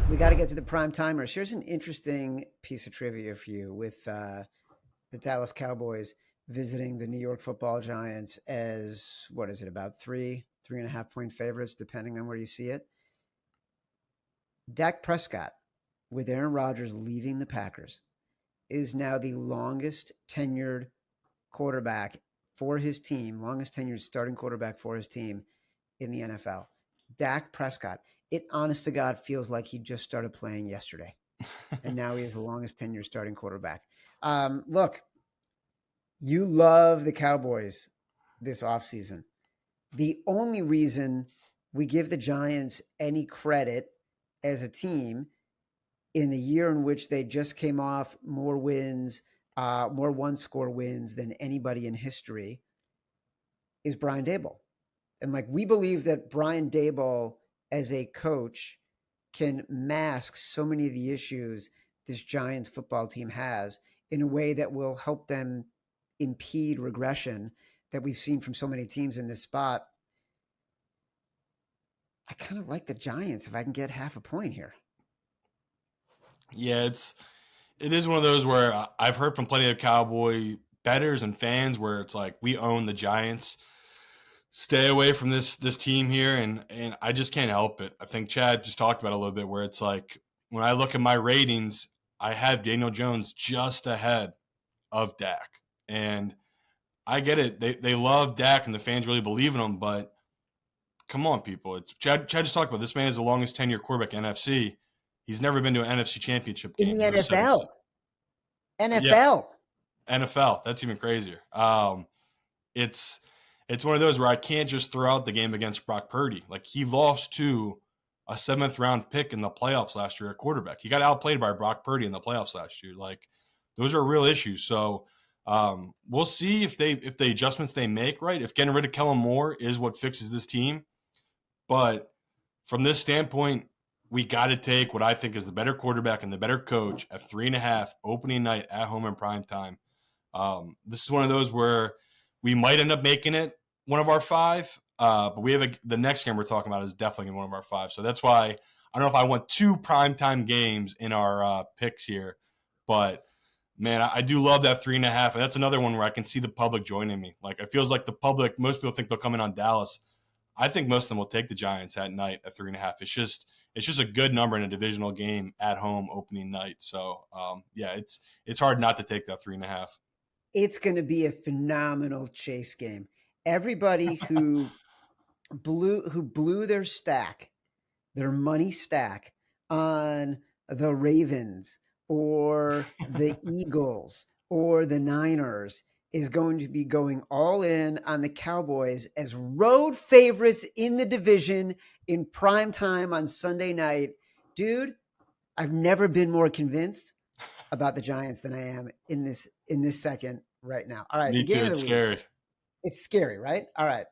We got to get to the prime timers. Here's an interesting piece of trivia for you with the Dallas Cowboys visiting the New York Football Giants as what is it, about 3.5 point favorites, depending on where you see it. Dak Prescott, with Aaron Rodgers leaving the Packers, is now the longest tenured quarterback for his team, longest tenured starting quarterback for his team in the NFL. Dak Prescott. It honest to God feels like he just started playing yesterday. And now he is the longest tenured starting quarterback. Look, you love the Cowboys this offseason. The only reason we give the Giants any credit as a team in the year in which they just came off more wins, more one-score wins than anybody in history is Brian Daboll. And like we believe that Brian Daboll as a coach can mask so many of the issues this Giants football team has in a way that will help them impede regression that we've seen from so many teams in this spot. I kind of like the Giants if I can get half a point here. Yeah, it is one of those where I've heard from plenty of Cowboy bettors and fans where it's like we own the Giants. Stay away from this team here, and I just can't help it. I think Chad just talked about it a little bit where it's like when I look at my ratings, I have Daniel Jones just ahead of Dak. And I get it. They love Dak and the fans really believe in him, but come on, people. It's Chad just talked about this man is the longest tenured quarterback in NFC. He's never been to an NFC championship game. In the NFL. Yeah, NFL. That's even crazier. It's one of those where I can't just throw out the game against Brock Purdy. Like he lost to a 7th-round pick in the playoffs last year at quarterback. He got outplayed by Brock Purdy in the playoffs last year. Like those are real issues. So we'll see if the adjustments they make, right? If getting rid of Kellen Moore is what fixes this team. But from this standpoint, we got to take what I think is the better quarterback and the better coach at 3.5 opening night at home in prime time. This is one of those where we might end up making it one of our 5, but we have the next game we're talking about is definitely one of our 5. So that's why I don't know if I want 2 primetime games in our picks here, but man, I do love that 3.5. And that's another one where I can see the public joining me. Like it feels like the public, most people think they'll come in on Dallas. I think most of them will take the Giants at night at 3.5. It's just a good number in a divisional game at home opening night. So yeah, it's hard not to take that 3.5. It's going to be a phenomenal chase game. Everybody who blew their stack, their money stack on the Ravens or the Eagles or the Niners is going to be going all in on the Cowboys as road favorites in the division in prime time on Sunday night. Dude, I've never been more convinced about the Giants than I am in this second right now. All right. Me too. It's scary. It's scary, right? All right.